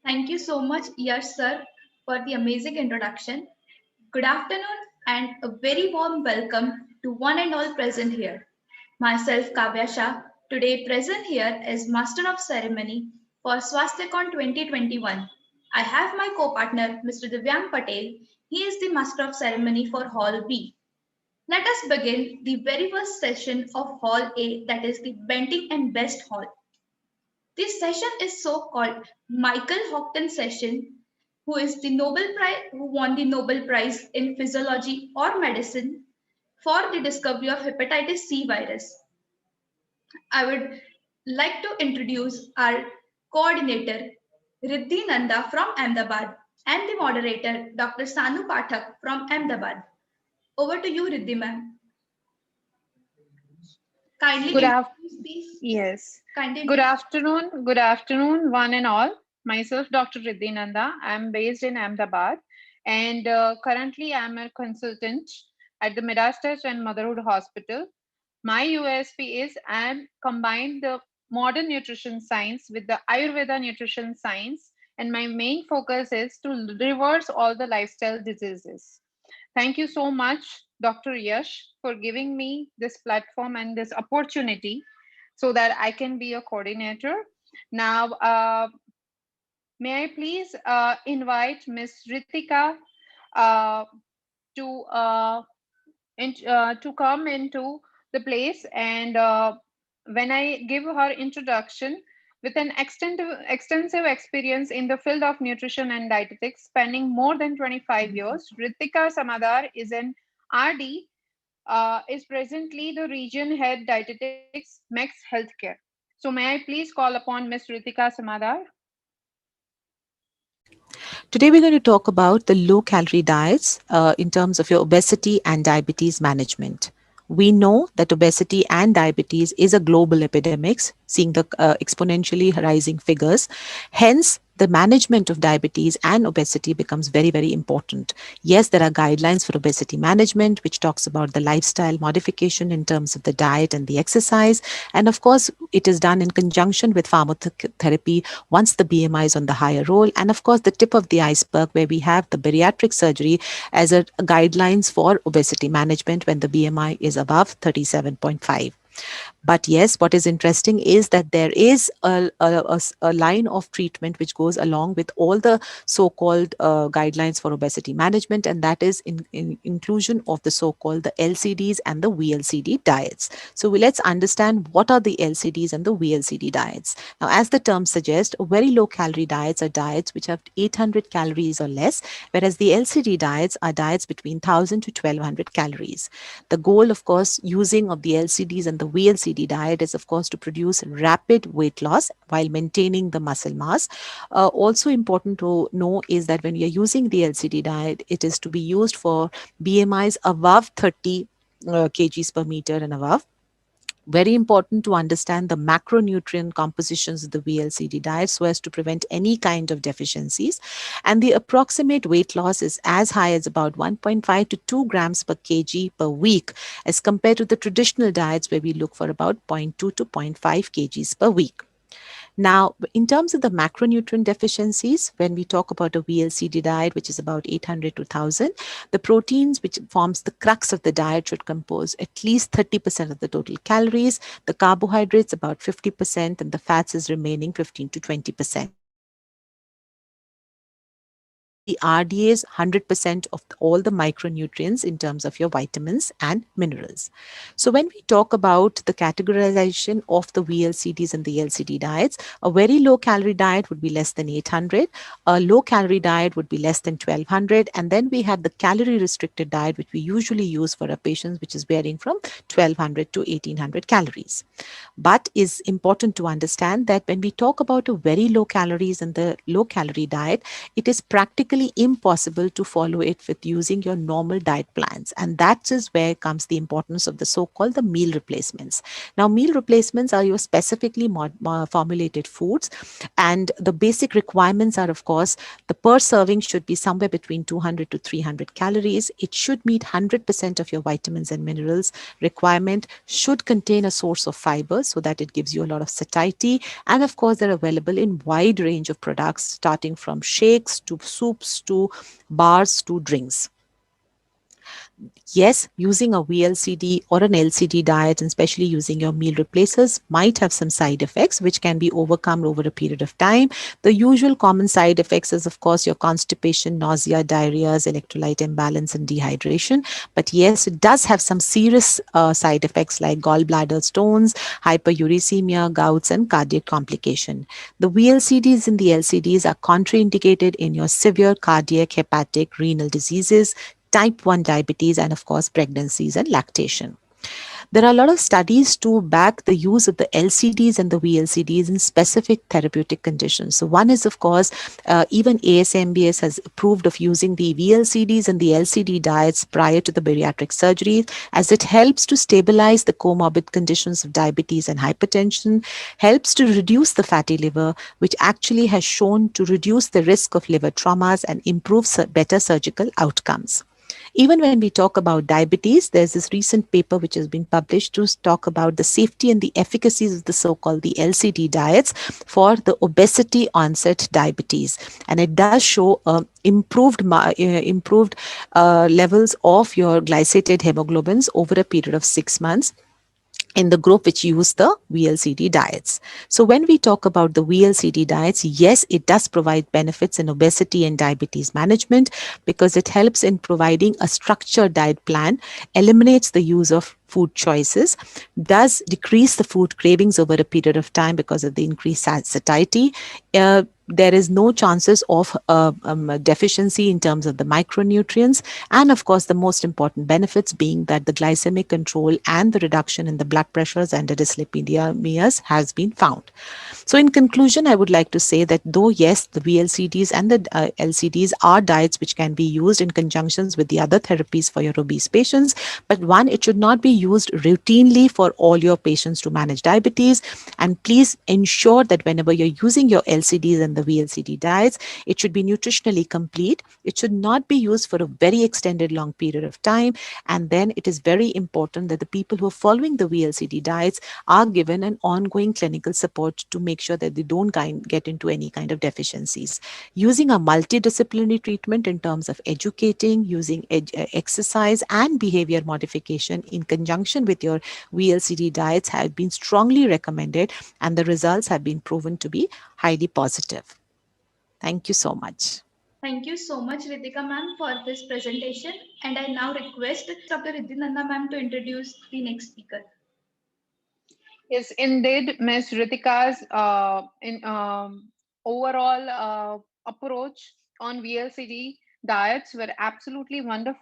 Thank you so much, Yash sir, for the amazing introduction. Good afternoon and a very warm welcome to one and all present here. Myself, Kavya Shah, today present here as Master of Ceremony for Swastikon 2021. I have my co-partner, Mr. Divyang Patel. He is the Master of Ceremony for Hall B. Let us begin the very first session of Hall A, that is the Bending and Best Hall. This session is so-called Michael Houghton session, who won the Nobel Prize in Physiology or Medicine for the discovery of hepatitis C virus. I would like to introduce our coordinator, Riddhi Nanda from Ahmedabad, and the moderator, Dr. Sanu Pathak from Ahmedabad. Over to you, Riddhi ma'am. Kindly Good af- introduce these. yes. Kindly Good introduce. afternoon. Good afternoon, one and all. Myself, Dr. Riddhi Nanda. I'm based in Ahmedabad, and currently I'm a consultant at the Medastas and Motherhood Hospital. My USP is I'm combined the modern nutrition science with the Ayurveda nutrition science, and my main focus is to reverse all the lifestyle diseases. Thank you so much, Dr. Yash, for giving me this platform and this opportunity so that I can be a coordinator. Now, may I please invite Ms. Ritika uh, to to come into the place, and when I give her introduction, with an extensive experience in the field of nutrition and dietetics spanning more than 25 years, Ritika Samadar is an RD, is presently the region head dietetics Max Healthcare. So may I please call upon Ms. Ritika Samadar? Today, we're going to talk about the low calorie diets in terms of your obesity and diabetes management. We know that obesity and diabetes is a global epidemic, seeing the exponentially rising figures. Hence, the management of diabetes and obesity becomes very, very important. Yes, there are guidelines for obesity management, which talks about the lifestyle modification in terms of the diet and the exercise. And of course, it is done in conjunction with pharmacotherapy once the BMI is on the higher role. And of course, the tip of the iceberg where we have the bariatric surgery as a guidelines for obesity management when the BMI is above 37.5. But yes, what is interesting is that there is a line of treatment which goes along with all the so-called guidelines for obesity management, and that is in inclusion of the so-called the LCDs and the VLCD diets. So let's understand what are the LCDs and the VLCD diets. Now, as the term suggests, very low calorie diets are diets which have 800 calories or less, whereas the LCD diets are diets between 1000 to 1200 calories. The goal, of course, using of the LCDs and the VLCD diet is, of course, to produce rapid weight loss while maintaining the muscle mass. Also important to know is that when you're using the LCD diet, it is to be used for BMIs above 30 kgs per meter and above. Very important to understand the macronutrient compositions of the VLCD diet so as to prevent any kind of deficiencies. And the approximate weight loss is as high as about 1.5 to 2 grams per kg per week, as compared to the traditional diets where we look for about zero point 0.2 to zero point 0.5 kgs per week. Now, in terms of the macronutrient deficiencies, when we talk about a VLCD diet, which is about 800 to 1000, the proteins which forms the crux of the diet should compose at least 30% of the total calories, the carbohydrates about 50%, and the fats is remaining 15 to 20%. The RDAs 100% of all the micronutrients in terms of your vitamins and minerals. So when we talk about the categorization of the VLCDs and the LCD diets, a very low calorie diet would be less than 800, a low calorie diet would be less than 1200, and then we have the calorie restricted diet which we usually use for our patients, which is varying from 1200 to 1800 calories. But is important to understand that when we talk about a very low calories and the low calorie diet, it is practically practically impossible to follow it with using your normal diet plans. And that is where comes the importance of the so-called the meal replacements. Now, meal replacements are your specifically formulated foods, and the basic requirements are, of course, the per serving should be somewhere between 200 to 300 calories. It should meet 100% of your vitamins and minerals requirement, should contain a source of fiber so that it gives you a lot of satiety. And of course, they're available in wide range of products, starting from shakes to soups to bars to drinks. Yes, using a VLCD or an LCD diet, and especially using your meal replacers, might have some side effects which can be overcome over a period of time. The usual common side effects is, of course, your constipation, nausea, diarrheas, electrolyte imbalance, and dehydration. But yes, it does have some serious side effects like gallbladder stones, hyperuricemia, gouts, and cardiac complication. The VLCDs and the LCDs are contraindicated in your severe cardiac, hepatic, renal diseases, type 1 diabetes, and of course, pregnancies and lactation. There are a lot of studies to back the use of the LCDs and the VLCDs in specific therapeutic conditions. So one is, of course, even ASMBS has approved of using the VLCDs and the LCD diets prior to the bariatric surgery, as it helps to stabilize the comorbid conditions of diabetes and hypertension, helps to reduce the fatty liver, which actually has shown to reduce the risk of liver traumas and improve better surgical outcomes. Even when we talk about diabetes, there's this recent paper which has been published to talk about the safety and the efficacies of the so-called the LCD diets for the obesity onset diabetes. And it does show improved levels of your glycated hemoglobins over a period of 6 months in the group which use the VLCD diets. So when we talk about the VLCD diets, yes, it does provide benefits in obesity and diabetes management because it helps in providing a structured diet plan, eliminates the use of food choices, does decrease the food cravings over a period of time because of the increased satiety. There is no chances of deficiency in terms of the micronutrients. And of course, the most important benefits being that the glycemic control and the reduction in the blood pressures and the dyslipidemias has been found. So in conclusion, I would like to say that though, yes, the VLCDs and the LCDs are diets which can be used in conjunctions with the other therapies for your obese patients, but one, it should not be used routinely for all your patients to manage diabetes. And please ensure that whenever you're using your LCDs and the VLCD diets, it should be nutritionally complete. It should not be used for a very extended long period of time. And then it is very important that the people who are following the VLCD diets are given an ongoing clinical support to make sure that they don't get into any kind of deficiencies. Using a multidisciplinary treatment in terms of educating, using exercise and behavior modification in conjunction with your VLCD diets have been strongly recommended, and the results have been proven to be highly positive. Thank you so much. Thank you so much, Ritika ma'am, for this presentation. And I now request Dr. Riddhi Nanda ma'am to introduce the next speaker. Yes, indeed, Ms. Ritika's overall approach on VLCD diets were absolutely wonderful.